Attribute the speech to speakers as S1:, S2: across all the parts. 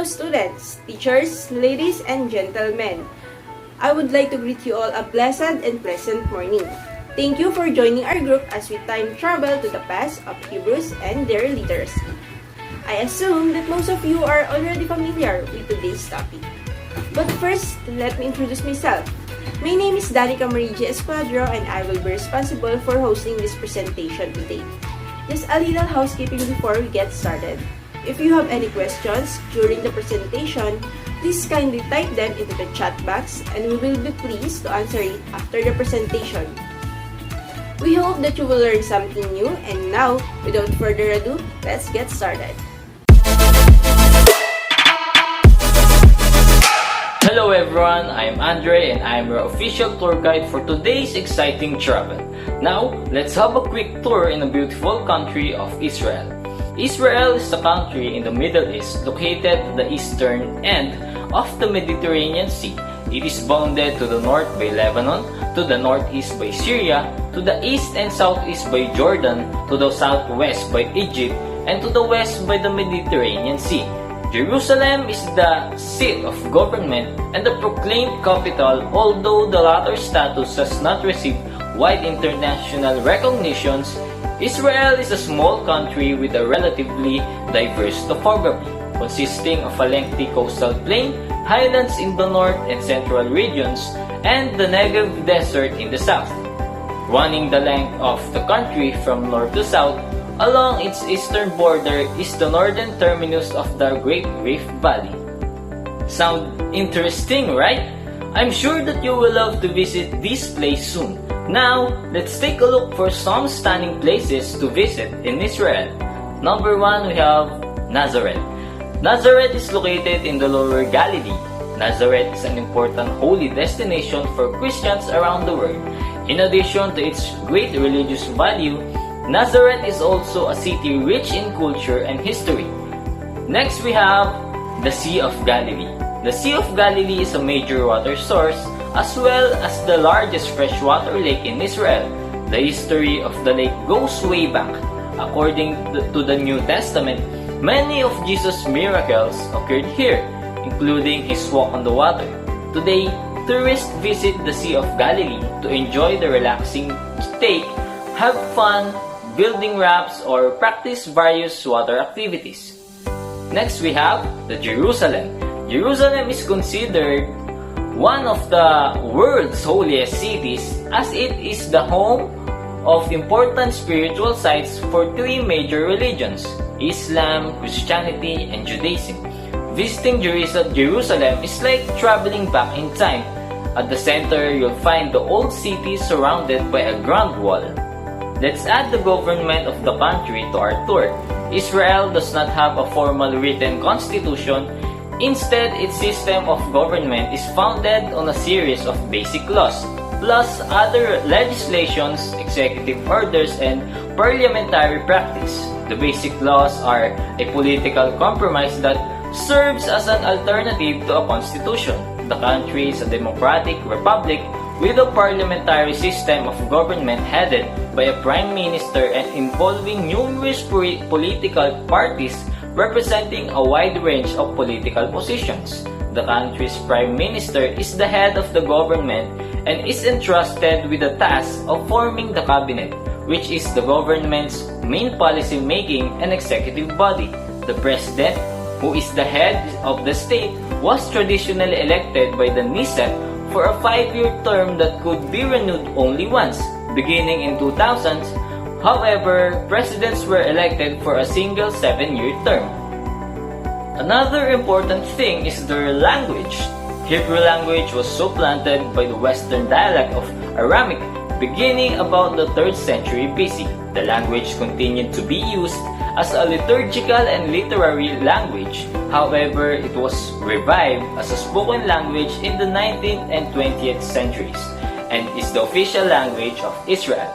S1: students, teachers, ladies and gentlemen. I would like to greet you all a blessed and pleasant morning. Thank you for joining our group as we time travel to the past of Hebrews and their literacy. I assume that most of you are already familiar with today's topic. But first, let me introduce myself. My name is Danica Marigi Esquadro and I will be responsible for hosting this presentation today. Just a little housekeeping before we get started. If you have any questions during the presentation, please kindly type them into the chat box and we will be pleased to answer it after the presentation. We hope that you will learn something new, and now, without further ado, let's get started.
S2: Hello everyone, I'm Andre and I'm your official tour guide for today's exciting travel. Now, let's have a quick tour in the beautiful country of Israel. Israel is a country in the Middle East located at the eastern end of the Mediterranean Sea. It is bounded to the north by Lebanon, to the northeast by Syria, to the east and southeast by Jordan, to the southwest by Egypt, and to the west by the Mediterranean Sea. Jerusalem is the seat of government and the proclaimed capital, although the latter status has not received wide international recognitions. Israel is a small country with a relatively diverse topography, consisting of a lengthy coastal plain, highlands in the north and central regions, and the Negev Desert in the south. Running the length of the country from north to south, along its eastern border is the northern terminus of the Great Rift Valley. Sound interesting, right? I'm sure that you will love to visit this place soon. Now, let's take a look for some stunning places to visit in Israel. Number 1, we have Nazareth. Nazareth is located in the Lower Galilee. Nazareth is an important holy destination for Christians around the world. In addition to its great religious value, Nazareth is also a city rich in culture and history. Next, we have the Sea of Galilee. The Sea of Galilee is a major water source as well as the largest freshwater lake in Israel. The history of the lake goes way back. According to the New Testament, many of Jesus' miracles occurred here, including his walk on the water. Today, tourists visit the Sea of Galilee to enjoy the relaxing stay, have fun, building rafts, or practice various water activities. Next, we have the Jerusalem. Jerusalem is considered one of the world's holiest cities as it is the home of important spiritual sites for three major religions: Islam, Christianity, and Judaism. Visiting Jerusalem is like traveling back in time. At the center, you'll find the old city surrounded by a grand wall. Let's add the government of the country to our tour. Israel does not have a formal written constitution. Instead, its system of government is founded on a series of basic laws, plus other legislations, executive orders, and parliamentary practice. The basic laws are a political compromise that serves as an alternative to a constitution. The country is a democratic republic with a parliamentary system of government headed by a prime minister and involving numerous political parties representing a wide range of political positions. The country's prime minister is the head of the government and is entrusted with the task of forming the cabinet, which is the government's main policy-making and executive body. The president, who is the head of the state, was traditionally elected by the Knesset for a 5-year term that could be renewed only once, beginning in 2000. However, presidents were elected for a single 7-year term. Another important thing is their language. Hebrew language was supplanted by the Western dialect of Aramaic beginning about the 3rd century BC. The language continued to be used as a liturgical and literary language. However, it was revived as a spoken language in the 19th and 20th centuries and is the official language of Israel.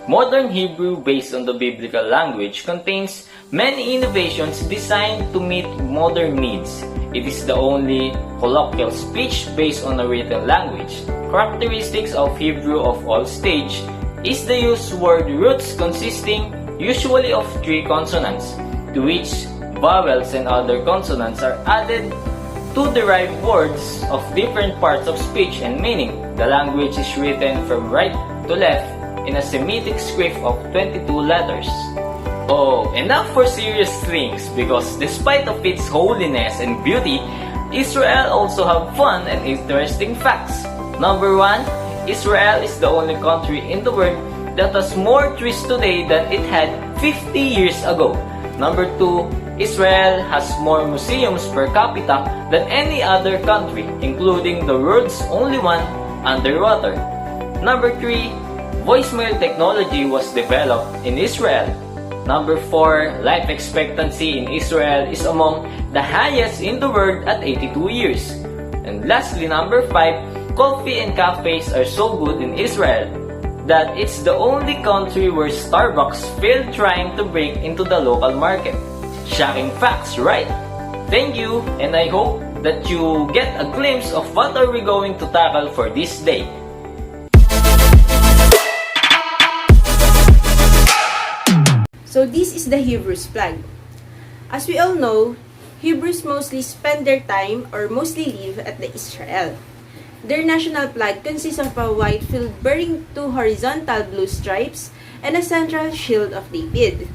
S2: Modern Hebrew, based on the biblical language, contains many innovations designed to meet modern needs. It is the only colloquial speech based on a written language. Characteristics of Hebrew of all stage is the used word roots consisting usually of 3 consonants, to which vowels and other consonants are added to derive words of different parts of speech and meaning. The language is written from right to left in a Semitic script of 22 letters. Oh, enough for serious things, because despite of its holiness and beauty, Israel also have fun and interesting facts. Number 1, Israel is the only country in the world that has more trees today than it had 50 years ago. Number 2, Israel has more museums per capita than any other country, including the world's only one underwater. Number 3, voicemail technology was developed in Israel. Number 4, life expectancy in Israel is among the highest in the world at 82 years. And lastly, number 5, coffee and cafes are so good in Israel that it's the only country where Starbucks failed trying to break into the local market. Shocking facts, right? Thank you, and I hope that you get a glimpse of what are we going to tackle for this day.
S1: So this is the Hebrews flag. As we all know, Hebrews mostly spend their time or mostly live at the Israel. Their national flag consists of a white field bearing 2 horizontal blue stripes and a central shield of David.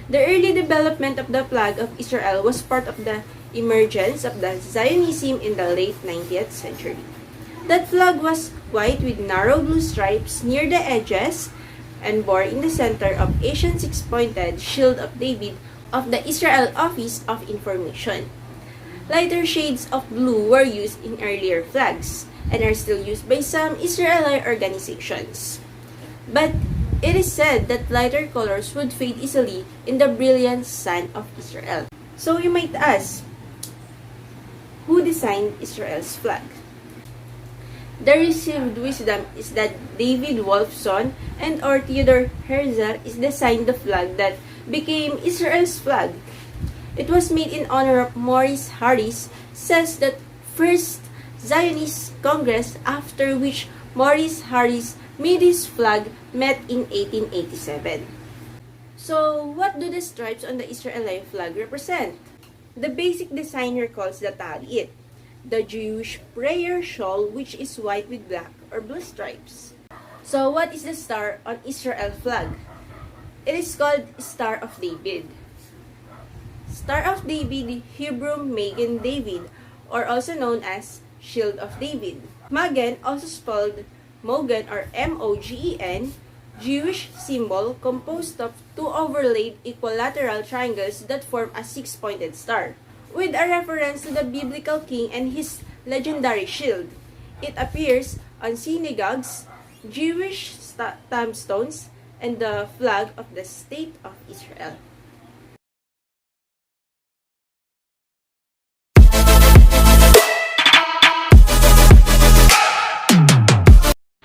S1: The early development of the flag of Israel was part of the emergence of the Zionism in the late 19th century. That flag was white with narrow blue stripes near the edges and bore in the center of Asian six-pointed shield of David of the Israel Office of Information. Lighter shades of blue were used in earlier flags and are still used by some Israeli organizations. But it is said that lighter colors would fade easily in the brilliant sun of Israel. So you might ask, who designed Israel's flag? The received wisdom is that David Wolfson and or Theodor Herzl is designed the flag that became Israel's flag. It was made in honor of Maurice Harris, says that first Zionist Congress, after which Maurice Harris made his flag, met in 1887. So, what do the stripes on the Israeli flag represent? The basic design recalls the Talit, the Jewish prayer shawl, which is white with black or blue stripes. So, what is the star on Israel flag? It is called Star of David. Star of David, Hebrew Magen David, or also known as Shield of David. Magen, also spelled Mogen or M-O-G-E-N, Jewish symbol composed of 2 overlaid equilateral triangles that form a 6-pointed star, with a reference to the biblical king and his legendary shield. It appears on synagogues, Jewish tombstones, and the flag of the State of Israel.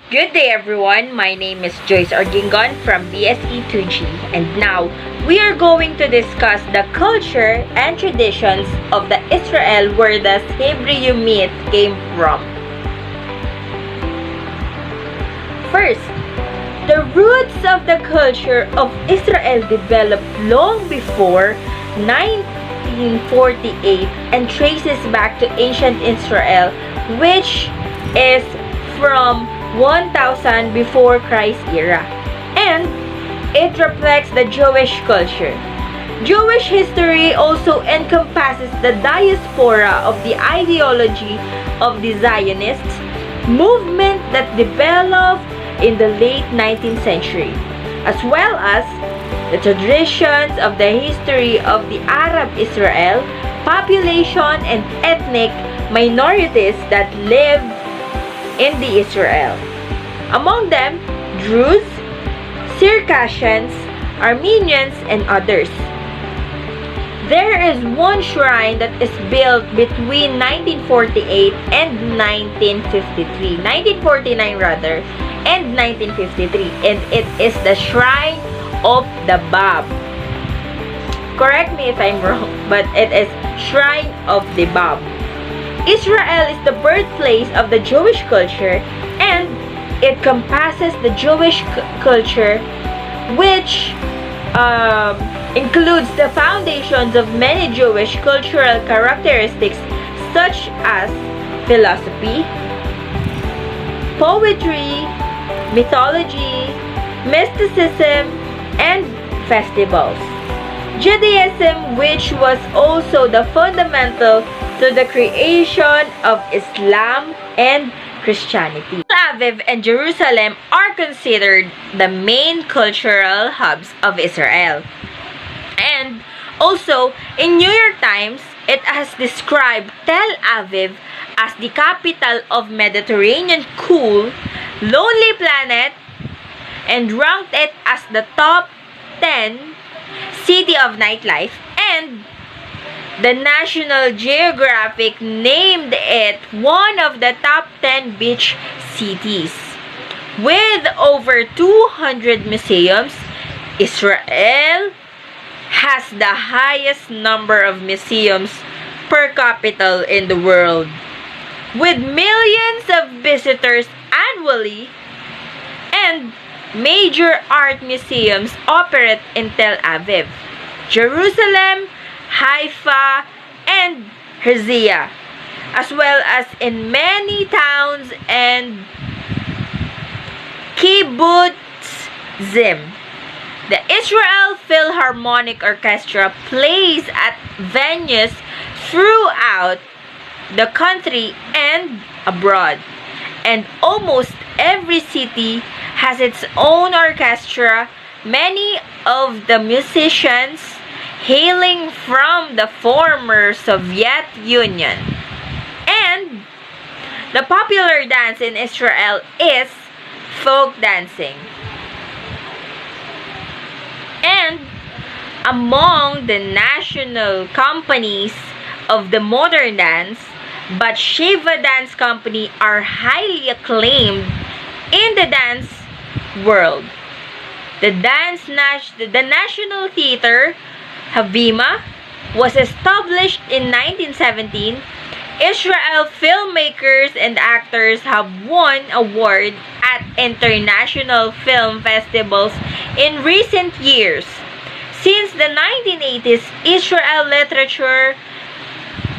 S3: Good day everyone, my name is Joyce Orgingon from BSE 2G, and now we are going to discuss the culture and traditions of the Israel where the Hebrew myth came from. First, the roots of the culture of Israel developed long before 1948 and traces back to ancient Israel, which is from 1000 before Christ era, and it reflects the Jewish culture. Jewish history also encompasses the diaspora of the ideology of the Zionists movement that developed in the late 19th century, as well as the traditions of the history of the Arab Israel population and ethnic minorities that live in the Israel. Among them, Druze, Circassians, Armenians, and others. There is one shrine that is built between 1948 and 1953. 1949 rather, and 1953. And it is the Shrine of the Bab. Correct me if I'm wrong, but it is Shrine of the Bab. Israel is the birthplace of the Jewish culture, and it compasses the Jewish culture which includes the foundations of many Jewish cultural characteristics such as philosophy, poetry, mythology, mysticism, and festivals. Judaism, which was also the fundamental to the creation of Islam and Christianity. Tel Aviv and Jerusalem are considered the main cultural hubs of Israel. And also, in New York Times, it has described Tel Aviv as the capital of Mediterranean cool, lonely planet, and ranked it as the top 10 city of nightlife, and the National Geographic named it one of the top 10 beach cities. With over 200 museums, Israel has the highest number of museums per capita in the world, with millions of visitors annually, and major art museums operate in Tel Aviv, Jerusalem, Haifa, and Herzliya, as well as in many towns and kibbutzim. The Israel Philharmonic Orchestra plays at venues throughout the country and abroad, and almost every city has its own orchestra, many of the musicians hailing from the former Soviet Union. And the popular dance in Israel is folk dancing. And among the national companies of the modern dance, Batsheva Dance Company are highly acclaimed in the dance world. The National Theater, Havima, was established in 1917. Israel filmmakers and actors have won awards at international film festivals in recent years. Since the 1980s, Israel literature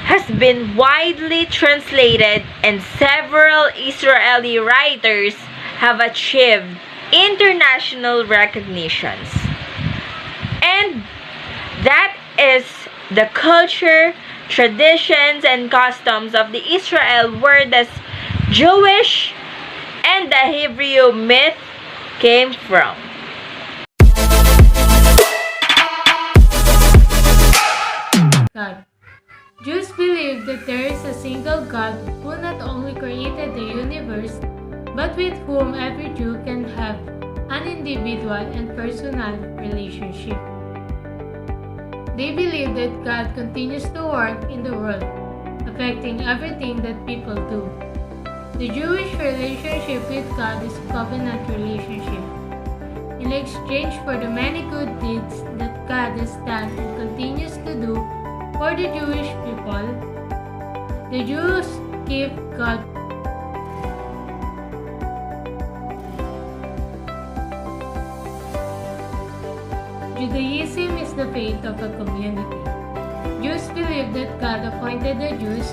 S3: has been widely translated, and several Israeli writers have achieved international recognitions. And that is the culture, traditions, and customs of the Israel, where the Jewish and the Hebrew myth came from.
S4: God. Jews believe that there is a single God who not only created the universe, but with whom every Jew can have an individual and personal relationship. They believe that God continues to work in the world, affecting everything that people do. The Jewish relationship with God is a covenant relationship. In exchange for the many good deeds that God has done and continues to do for the Jewish people, the Jews give God Judaism is the faith of a community. Jews believe that God appointed the Jews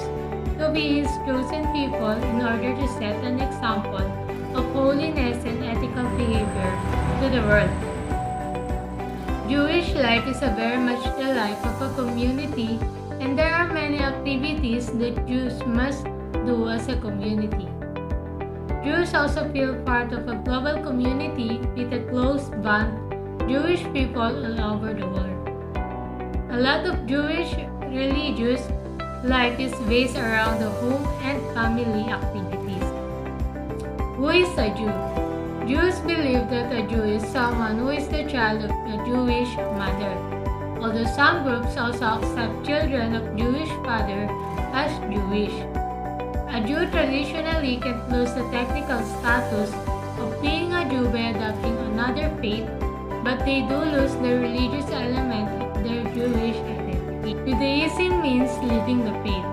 S4: to be His chosen people in order to set an example of holiness and ethical behavior to the world. Jewish life is very much the life of a community, and there are many activities that Jews must do as a community. Jews also feel part of a global community with a close bond Jewish people all over the world. A lot of Jewish religious life is based around the home and family activities. Who is a Jew? Jews believe that a Jew is someone who is the child of a Jewish mother, although some groups also accept children of Jewish father as Jewish. A Jew traditionally can lose the technical status of being a Jew by adopting another faith, but they do lose the religious element of their Jewish identity. Judaism means living the faith.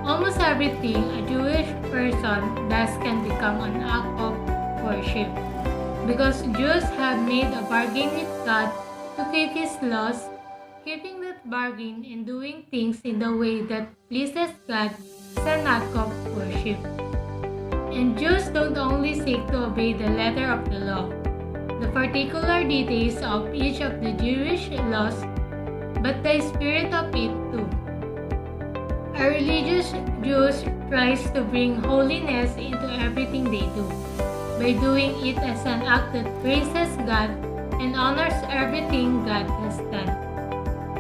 S4: Almost everything a Jewish person does can become an act of worship, because Jews have made a bargain with God to keep His laws keeping that bargain and doing things in the way that pleases God is an act of worship. And Jews don't only seek to obey the letter of the law, the particular details of each of the Jewish laws, but the spirit of it too. A religious Jew tries to bring holiness into everything they do, by doing it as an act that praises God and honors everything God has done.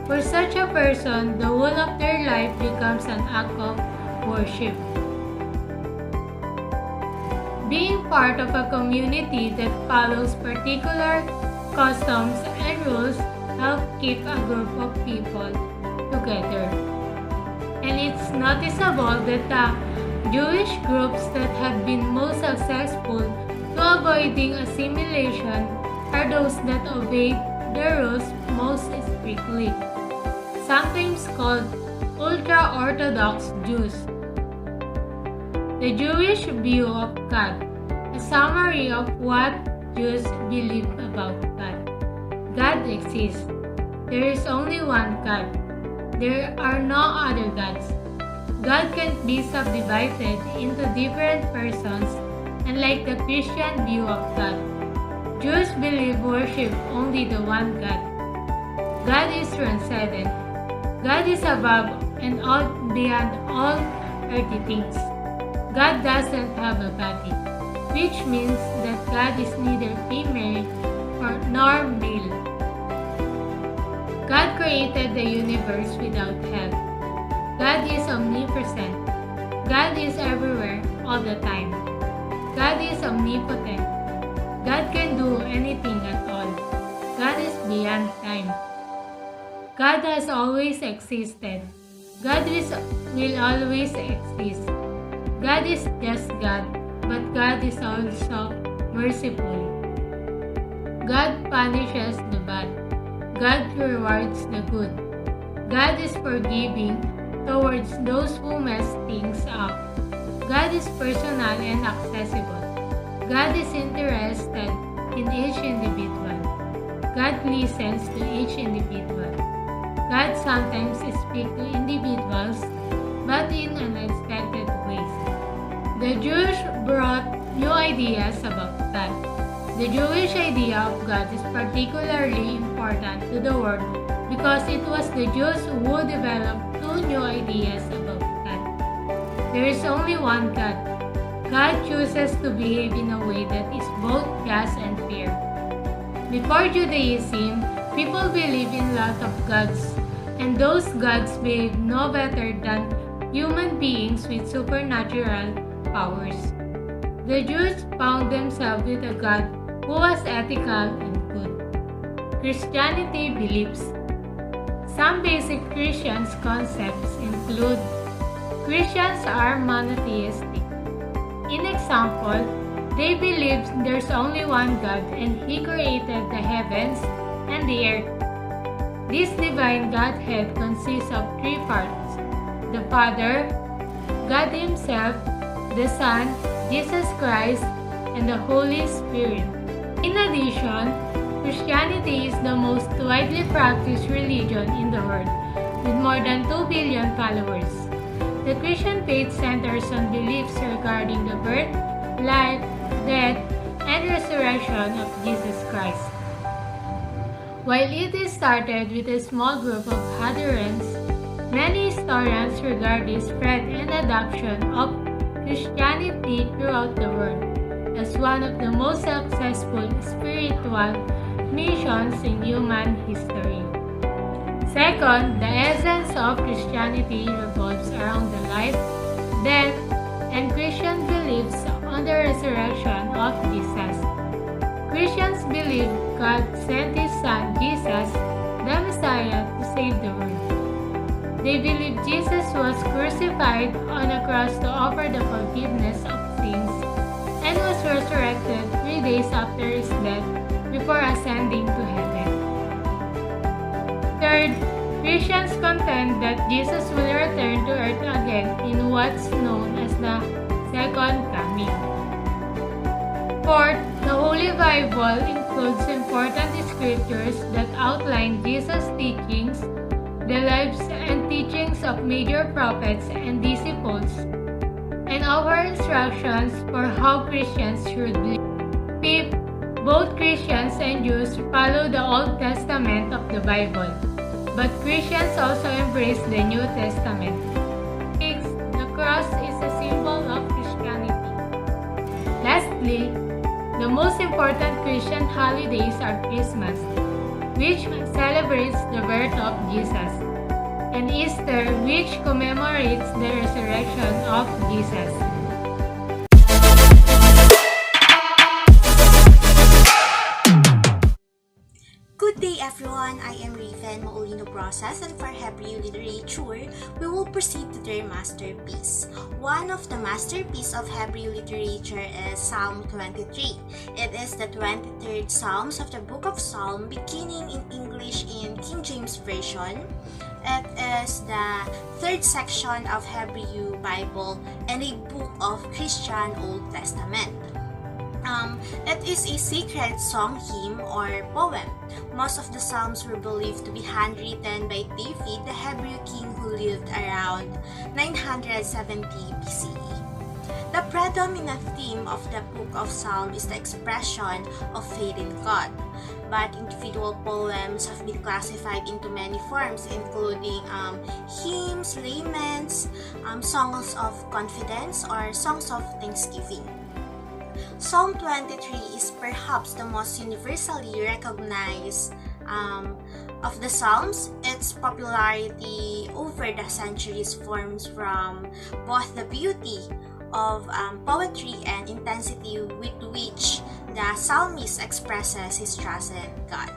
S4: For such a person, the whole of their life becomes an act of worship. Being part of a community that follows particular customs and rules help keep a group of people together. And it's noticeable that the Jewish groups that have been most successful to avoiding assimilation are those that obey the rules most strictly, sometimes called ultra-Orthodox Jews. The Jewish view of God, a summary of what Jews believe about God. God exists. There is only one God. There are no other gods. God can't be subdivided into different persons, unlike the Christian view of God. Jews believe worship only the one God. God is transcendent. God is above and all beyond all earthly things. God doesn't have a body, which means that God is neither female nor male. God created the universe without help. God is omnipresent. God is everywhere all the time. God is omnipotent. God can do anything at all. God is beyond time. God has always existed. God will always exist. God is just God, but God is also merciful. God punishes the bad. God rewards the good. God is forgiving towards those who mess things up. God is personal and accessible. God is interested in each individual. God listens to each individual. God sometimes speaks to individuals, but in unexpected ways. The Jews brought new ideas about God. The Jewish idea of God is particularly important to the world because it was the Jews who developed two new ideas about God. There is only one God. God chooses to behave in a way that is both just and fair. Before Judaism, people believed in lots of gods, and those gods behaved no better than human beings with supernatural powers. The Jews found themselves with a God who was ethical and good. Christianity believes. Some basic Christian concepts include Christians are monotheistic. In example, they believe there's only one God and He created the heavens and the earth. This divine Godhead consists of three parts: the Father, God Himself, the Son, Jesus Christ, and the Holy Spirit. In addition, Christianity is the most widely practiced religion in the world, with more than 2 billion followers. The Christian faith centers on beliefs regarding the birth, life, death, and resurrection of Jesus Christ. While it is started with a small group of adherents, many historians regard the spread and adoption of Christianity throughout the world as one of the most successful spiritual missions in human history. Second, the essence of Christianity revolves around the life, death, and Christian beliefs on the resurrection of Jesus. Christians believe God sent His Son Jesus, the Messiah, to save the world. They believe Jesus was crucified on a cross to offer the forgiveness of sins and was resurrected 3 days after His death before ascending to heaven. Third, Christians contend that Jesus will return to earth again in what's known as the Second Coming. Fourth, the Holy Bible includes important scriptures that outline Jesus' teachings lives and teachings of major prophets and disciples, and offer instructions for how Christians should live. Fifth, both Christians and Jews follow the Old Testament of the Bible, but Christians also embrace the New Testament. Sixth, the cross is a symbol of Christianity. Lastly, the most important Christian holidays are Christmas, which celebrates the birth of Jesus, and Easter, which commemorates the resurrection of Jesus.
S5: Good day everyone, I am Riven Maulino Process, and for Hebrew literature, we will proceed to their masterpiece. One of the masterpieces of Hebrew literature is Psalm 23. It is the 23rd Psalms of the Book of Psalm, beginning in English in King James Version. It is the third section of Hebrew Bible and a book of Christian Old Testament. It is a sacred song, hymn, or poem. Most of the psalms were believed to be handwritten by David, the Hebrew king who lived around 970 BCE. The predominant theme of the book of Psalms is the expression of faith in God, but individual poems have been classified into many forms, including hymns, laments, songs of confidence, or songs of thanksgiving. Psalm 23 is perhaps the most universally recognized of the Psalms. Its popularity over the centuries forms from both the beauty of poetry and intensity with which the psalmist expresses his trust in God.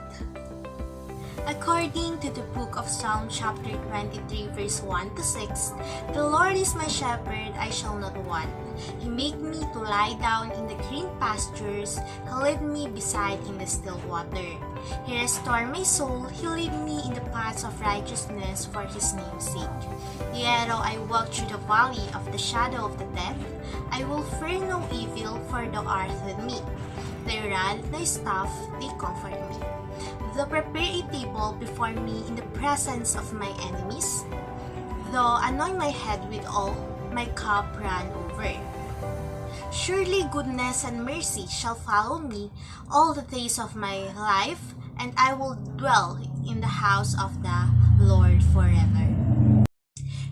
S5: According to the book of Psalm chapter 23 verse 1 to 6, "The Lord is my shepherd, I shall not want. He made me to lie down in the green pastures, He led me beside in the still water. He restored my soul, He led me in the paths of righteousness for His name's sake. Yea, though I walk through the valley of the shadow of the death, I will fear no evil, for Thou art with me. Thy rod, Thy staff, they comfort me. Thou prepare a table before me in the presence of my enemies. Thou anoint my head with oil, my cup ran over. Surely goodness and mercy shall follow me all the days of my life, and I will dwell in the house of the Lord forever."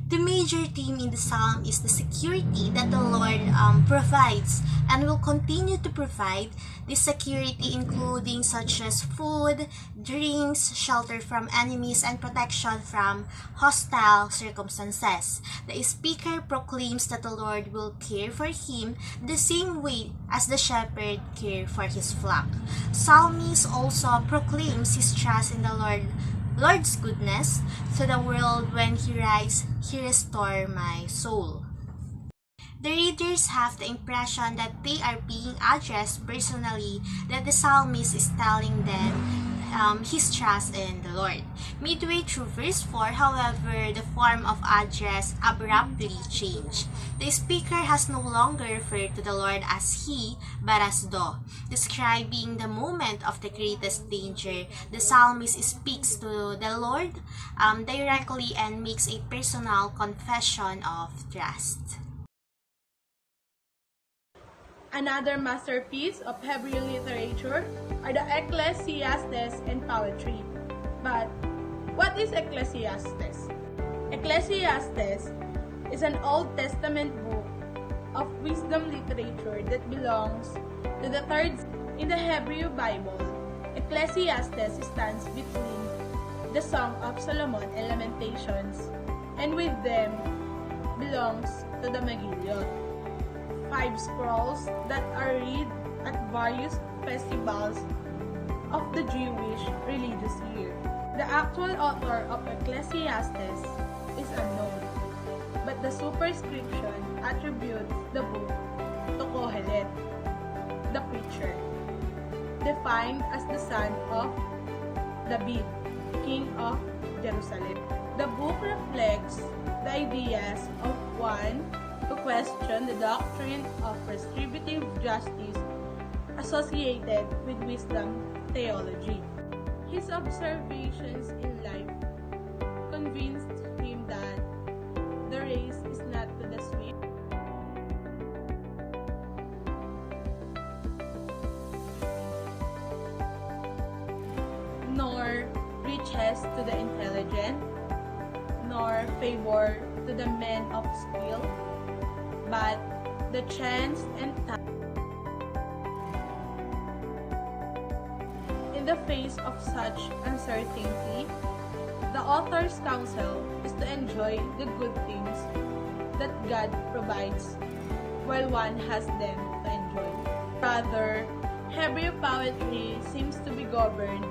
S5: The major theme in the psalm is the security that the Lord provides and will continue to provide. This security including such as food, drinks, shelter from enemies, and protection from hostile circumstances. The speaker proclaims that the Lord will care for him the same way as the shepherd cares for his flock. Psalmist also proclaims his trust in the Lord's goodness to the world when he writes, "He restored my soul." The readers have the impression that they are being addressed personally, that the psalmist is telling them his trust in the Lord. Midway through verse 4, however, the form of address abruptly changed. The speaker has no longer referred to the Lord as he, but as thou. Describing the moment of the greatest danger, the psalmist speaks to the Lord directly and makes a personal confession of trust.
S6: Another masterpiece of Hebrew literature are the Ecclesiastes and poetry. But what is Ecclesiastes? Ecclesiastes is an Old Testament book of wisdom literature that belongs to the third in the Hebrew Bible. Ecclesiastes stands between the Song of Solomon and Lamentations, and with them belongs to the Megillah. 5 scrolls that are read at various festivals of the Jewish religious year. The actual author of Ecclesiastes is unknown, but the superscription attributes the book to Kohelet, the preacher, defined as the son of David, king of Jerusalem. The book reflects the ideas of one who questioned the doctrine of retributive justice associated with wisdom theology. His observations in life convinced riches to the intelligent, nor favor to the men of skill, but the chance and time. In the face of such uncertainty, the author's counsel is to enjoy the good things that God provides while one has them to enjoy. Rather, Hebrew poetry seems to be governed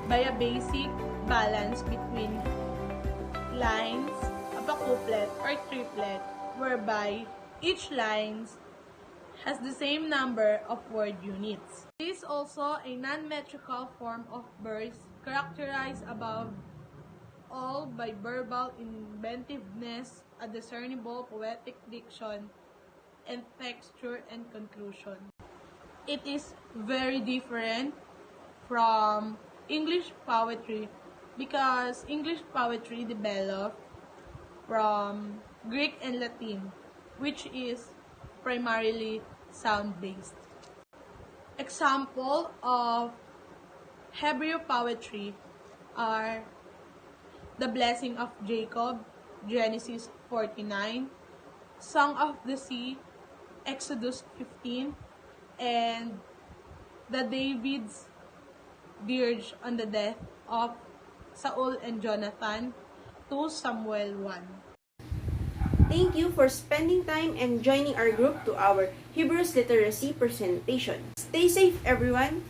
S6: by a basic balance between lines of a couplet or triplet, whereby each line has the same number of word units. It is also a non-metrical form of verse characterized above all by verbal inventiveness, a discernible poetic diction, and texture and conclusion. It is very different from English poetry because English poetry developed from Greek and Latin, which is primarily sound-based. Example of Hebrew poetry are The Blessing of Jacob, Genesis 49, Song of the Sea, Exodus 15, and the David's dirge on the death of Saul and Jonathan, 2 Samuel 1.
S1: Thank you for spending time and joining our group to our Hebrews Literacy presentation. Stay safe, everyone!